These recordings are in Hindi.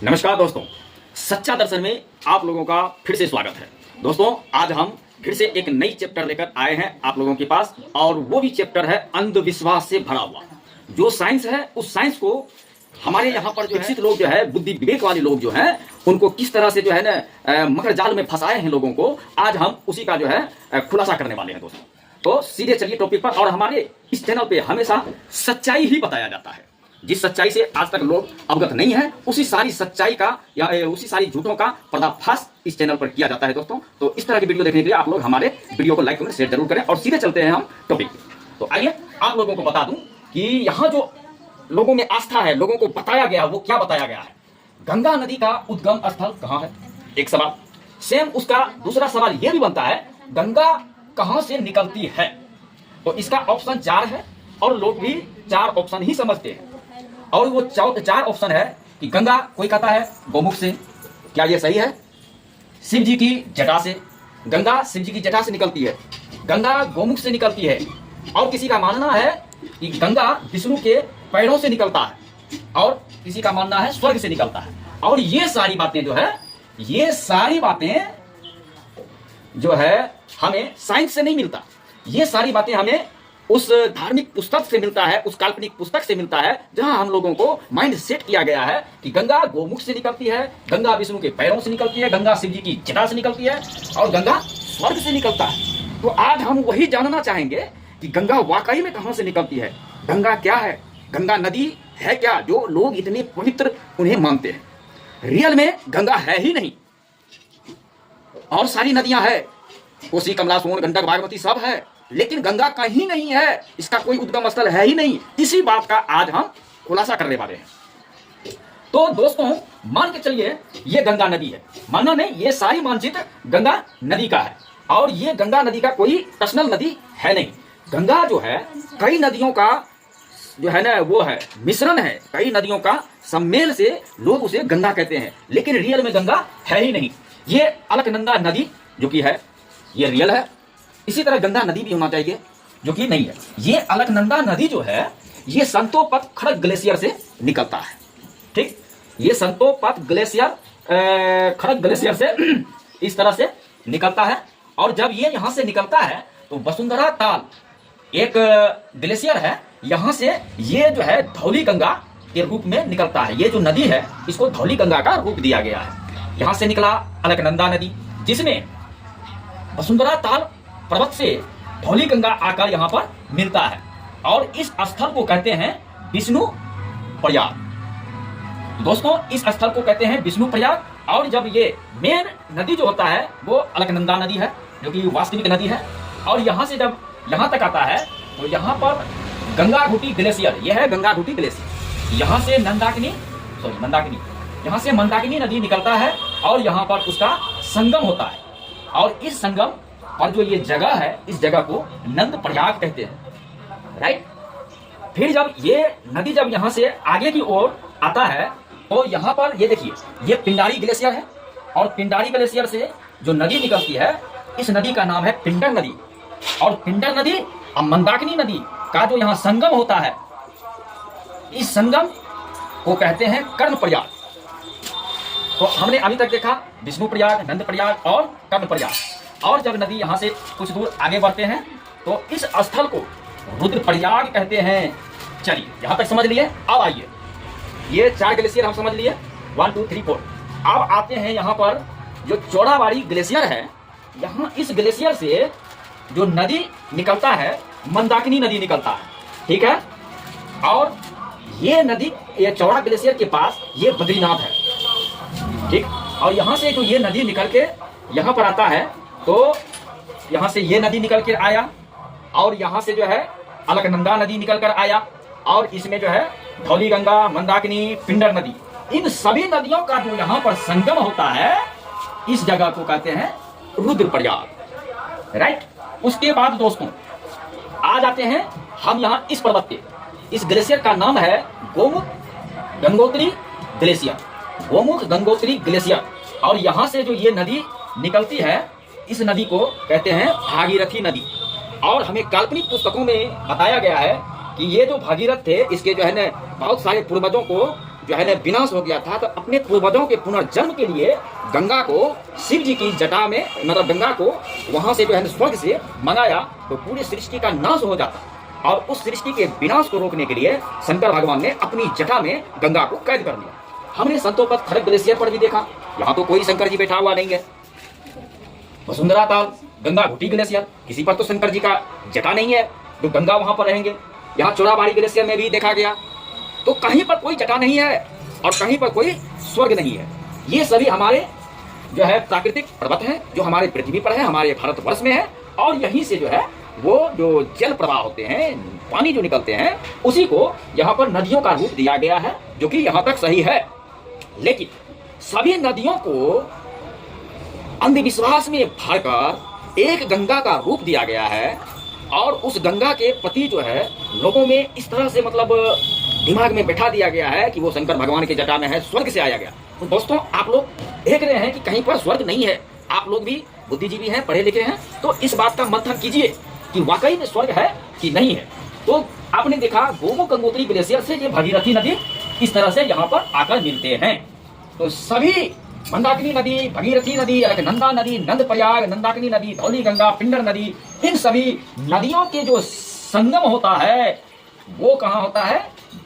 नमस्कार दोस्तों, सच्चा दर्शन में आप लोगों का फिर से स्वागत है। दोस्तों, आज हम फिर से एक नई चैप्टर लेकर आए हैं आप लोगों के पास, और वो भी चैप्टर है अंधविश्वास से भरा हुआ। जो साइंस है, उस साइंस को हमारे यहाँ पर जो विकसित लोग जो है, बुद्धि विवेक वाले लोग जो हैं, उनको किस तरह से जो है ना मकर जाल में फंसाए हैं लोगों को, आज हम उसी का जो है खुलासा करने वाले हैं दोस्तों। तो सीधे चलिए टॉपिक पर। और हमारे इस चैनल पे हमेशा सच्चाई ही बताया जाता है। जिस सच्चाई से आज तक लोग अवगत नहीं है, उसी सारी सच्चाई का या उसी सारी झूठों का पर्दाफाश इस चैनल पर किया जाता है दोस्तों। तो इस तरह की वीडियो देखने के लिए आप लोग हमारे वीडियो को लाइक कमेंट शेयर जरूर करें। और सीधे चलते हैं हम टॉपिक पे। तो आइए आप लोगों को बता दूं कि यहाँ जो लोगों में आस्था है, लोगों को बताया गया, वो क्या बताया गया है। गंगा नदी का उद्गम स्थल कहाँ है, एक सवाल। सेम उसका दूसरा सवाल यह भी बनता है, गंगा कहाँ से निकलती है। तो इसका ऑप्शन 4 है, और लोग भी 4 ऑप्शन ही समझते हैं। और वो 4 ऑप्शन है कि गंगा, कोई कहता है गोमुख से, क्या ये सही है? शिव जी की जटा से, गंगा शिव जी की जटा से निकलती है, गंगा गोमुख से निकलती है। और किसी का मानना है कि गंगा विष्णु के पैरों से निकलता है, और किसी का मानना है स्वर्ग से निकलता है। और ये सारी बातें जो है, ये सारी बातें जो है हमें साइंस से नहीं मिलता। ये सारी बातें हमें उस धार्मिक पुस्तक से मिलता है, उस काल्पनिक पुस्तक से मिलता है, जहां हम लोगों को माइंड सेट किया गया है कि गंगा गोमुख से निकलती है, गंगा विष्णु के पैरों से निकलती है, गंगा शिव जी की जटा से निकलती है, और गंगा स्वर्ग से निकलता है। तो आज हम वही जानना चाहेंगे कि गंगा वाकई में कहां से निकलती है, गंगा क्या है, गंगा नदी है क्या, जो लोग इतने पवित्र उन्हें मानते हैं। रियल में गंगा है ही नहीं, और सारी नदियां है, कोसी, कमला, सोन, गंडक, बागमती सब है, लेकिन गंगा कहीं नहीं है, इसका कोई उद्गम स्थल है ही नहीं। इसी बात का आज हम खुलासा करने वाले हैं। तो दोस्तों, मान के चलिए ये गंगा नदी है, मानना नहीं, ये सारी मानचित्र गंगा नदी का है, और ये गंगा नदी का कोई पर्सनल नदी है नहीं। गंगा जो है कई नदियों का जो है ना, वो है मिश्रण है, कई नदियों का सम्मेल से लोग उसे गंगा कहते हैं, लेकिन रियल में गंगा है ही नहीं। ये अलकनंदा नदी जो कि है, ये रियल है। इसी तरह गंगा नदी भी होना चाहिए, जो कि नहीं है। ये अलकनंदा नदी जो है, ये संतोपत खड़ग ग्लेशियर से निकलता है। ठीक, ये संतोपत ग्लेशियर खड़ग ग्लेशियर से इस तरह से निकलता है। और जब ये यहां से निकलता है तो वसुंधरा ताल एक ग्लेशियर है, यहां से ये जो है धौली गंगा के रूप में निकलता है। ये जो नदी है, इसको धौली गंगा का रूप दिया गया है। यहां से निकला अलकनंदा नदी, जिसमें वसुंधरा ताल पर्वत से धौली गंगा आकर यहाँ पर मिलता है, और इस स्थल को कहते हैं विष्णु प्रयाग। दोस्तों, इस स्थल को कहते हैं विष्णु प्रयाग। और जब ये मेन नदी जो होता है, वो अलकनंदा नदी है, जो कि वास्तविक नदी है। और यहाँ से जब यहाँ तक आता है, तो यहाँ पर गंगा घुटी ग्लेशियर, यह है गंगा घुटी ग्लेशियर। यहाँ से मंदाकिनी, यहाँ से मंदाकिनी नदी निकलता है, और यहाँ पर उसका संगम होता है। और इस संगम और जो ये जगह है, इस जगह को नंद प्रयाग कहते हैं, राइट। फिर जब ये नदी जब यहाँ से आगे की ओर आता है, तो यहाँ पर ये देखिए, ये पिंडारी ग्लेशियर है, और पिंडारी ग्लेशियर से जो नदी निकलती है, इस नदी का नाम है पिंडर नदी। और पिंडर नदी और मंदाकिनी नदी का जो यहाँ संगम होता है, इस संगम को कहते हैं कर्ण प्रयाग। तो हमने अभी तक देखा विष्णु प्रयाग, नंद प्रयाग और कर्ण प्रयाग। और जब नदी यहाँ से कुछ दूर आगे बढ़ते हैं, तो इस स्थल को रुद्र प्रयाग कहते हैं। चलिए, यहाँ तक समझ लिए। अब आइए, ये 4 ग्लेशियर हम समझ लिए, 1 2 3 4। अब आते हैं यहाँ पर जो चौड़ाबाड़ी ग्लेशियर है, यहाँ इस ग्लेशियर से जो नदी निकलता है, मंदाकिनी नदी निकलता है, ठीक है। और ये नदी, ये चौड़ा ग्लेशियर के पास ये बद्रीनाथ है, ठीक। और यहाँ से जो ये नदी निकल के यहाँ पर आता है, तो यहाँ से ये नदी निकल कर आया, और यहाँ से जो है अलकनंदा नदी निकल कर आया, और इसमें जो है धौली गंगा, मंदाकिनी, पिंडर नदी, इन सभी नदियों का जो यहाँ पर संगम होता है, इस जगह को कहते हैं रुद्र प्रयाग, राइट। उसके बाद दोस्तों आ जाते हैं हम यहाँ इस पर्वत पे। इस ग्लेशियर का नाम है गोमुख गंगोत्री ग्लेशियर, गोमुख गंगोत्री ग्लेशियर। और यहाँ से जो ये नदी निकलती है, इस नदी को कहते हैं भागीरथी नदी। और हमें काल्पनिक पुस्तकों में बताया गया है कि ये जो भागीरथ थे, इसके जो है ना बहुत सारे पूर्वजों को जो है ना विनाश हो गया था, तो अपने पूर्वजों के पुनर्जन्म के लिए गंगा को शिव जी की जटा में, मतलब गंगा को वहां से जो है स्वर्ग से मंगाया, तो पूरी सृष्टि का नाश हो जाता। और उस सृष्टि के विनाश को रोकने के लिए शंकर भगवान ने अपनी जटा में गंगा को कैद कर लिया। हमने संतों पर खड़ग ग्लेशियर पर भी देखा, यहाँ तो कोई शंकर जी बैठा हुआ नहीं है। वसुंधरा ताल, गंगा घुटी ग्लेशियर, किसी पर तो शंकर जी का जटा नहीं है, तो गंगा वहां पर रहेंगे। यहाँ चोराबाड़ी ग्लेशियर में भी देखा गया, तो कहीं पर कोई जटा नहीं है और कहीं पर कोई स्वर्ग नहीं है। ये सभी हमारे जो है प्राकृतिक पर्वत हैं, जो हमारे पृथ्वी पर है, हमारे भारतवर्ष में है। और यहीं से जो है वो जो जल प्रवाह होते हैं, पानी जो निकलते हैं, उसी को यहाँ पर नदियों का रूप दिया गया है, जो कि यहाँ तक सही है। लेकिन सभी नदियों को अंधविश्वास में भरकर एक गंगा का रूप दिया गया है, और उस गंगा के प्रति जो है लोगों में इस तरह से मतलब दिमाग में बैठा दिया गया है कि वो शंकर भगवान के जटा में है, स्वर्ग से आया गया। तो दोस्तों, आप लोग देख रहे हैं कि कहीं पर स्वर्ग नहीं है। आप लोग भी बुद्धिजीवी हैं, पढ़े लिखे हैं, तो इस बात का मंथन कीजिए कि वाकई में स्वर्ग है कि नहीं है। तो आपने देखा गोमू गंगोत्री ग्लेशियर से ये भागीरथी नदी इस तरह से यहाँ पर आकर मिलते हैं। तो सभी मंदाकिनी नदी, भगीरथी नदी, अलकनंदा नदी, नंद प्रयाग, नंदाकिनी नदी, धौली गंगा, पिंडर नदी, इन सभी नदियों के जो संगम होता है वो कहाँ होता है?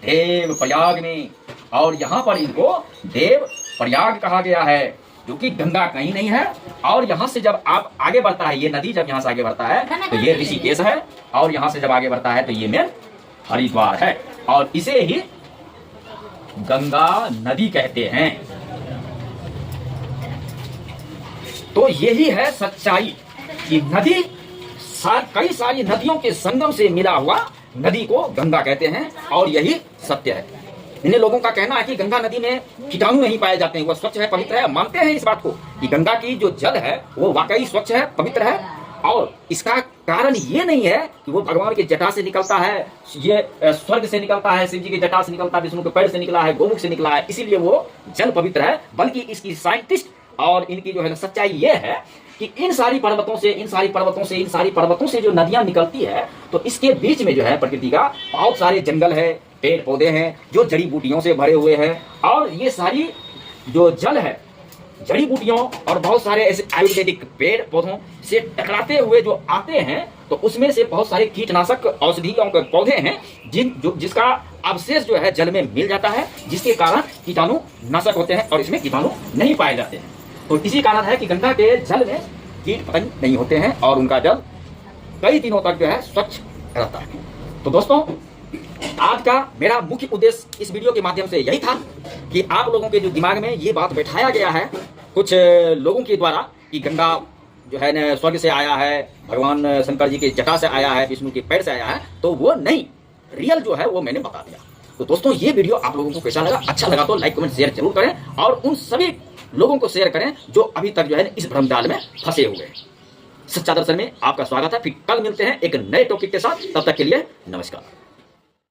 देव प्रयाग में। और यहाँ पर इनको देव प्रयाग कहा गया है, जो कि गंगा कहीं नहीं है। और यहाँ से जब आप आगे बढ़ता है, ये नदी जब यहाँ से आगे बढ़ता है तो ये ऋषिकेश है, और यहाँ से जब आगे बढ़ता है तो ये मेन हरिद्वार है, और इसे ही गंगा नदी कहते हैं। तो यही है सच्चाई कि नदी कई सारी नदियों के संगम से मिला हुआ नदी को गंगा कहते हैं, और यही सत्य है। इन्हें लोगों का कहना है कि गंगा नदी में कीटाणु नहीं पाए जाते हैं, वह स्वच्छ है, पवित्र है। मानते हैं इस बात को कि गंगा की जो जल है वो वाकई स्वच्छ है, पवित्र है, और इसका कारण ये नहीं है कि वो भगवान की जटा से निकलता है, ये स्वर्ग से निकलता है, शिव जी की जटा से निकलता है, विष्णु के पैर से निकला है, गोमुख से निकला है, इसीलिए वो जल पवित्र है। बल्कि इसकी साइंटिस्ट और इनकी जो है सच्चाई ये है कि इन सारी पर्वतों से जो नदियां निकलती है, तो इसके बीच में जो है प्रकृति का बहुत सारे जंगल है, पेड़ पौधे हैं जो जड़ी बूटियों से भरे हुए हैं। और ये सारी जो जल है, जड़ी बूटियों और बहुत सारे ऐसे आयुर्वेदिक पेड़ पौधों से टकराते हुए जो आते हैं, तो उसमें से बहुत सारे कीटनाशक औषधियों के पौधे हैं जिसका अवशेष जो है जल में मिल जाता है, जिसके कारण कीटाणु नाशक होते हैं और इसमें कीटाणु नहीं पाए जाते हैं। तो इसी कारण है कि गंगा के जल में कीट पतंग नहीं होते हैं और उनका जल कई दिनों तक जो है स्वच्छ रहता है। तो दोस्तों, आज का मेरा मुख्य उद्देश्य इस वीडियो के माध्यम से यही था कि आप लोगों के जो दिमाग में ये बात बैठाया गया है कुछ लोगों के द्वारा कि गंगा जो है न स्वर्ग से आया है, भगवान शंकर जी की जटा से आया है, विष्णु के पैर से आया है, तो वो नहीं, रियल जो है वो मैंने बता दिया। तो दोस्तों, ये वीडियो आप लोगों को कैसा लगा? अच्छा लगा तो लाइक कमेंट शेयर जरूर करें, और उन सभी लोगों को शेयर करें जो अभी तक जो है इस भ्रमजाल में फंसे हुए हैं। सच्चा दर्शन में आपका स्वागत है। फिर कल मिलते हैं एक नए टॉपिक के साथ, तब तक के लिए नमस्कार।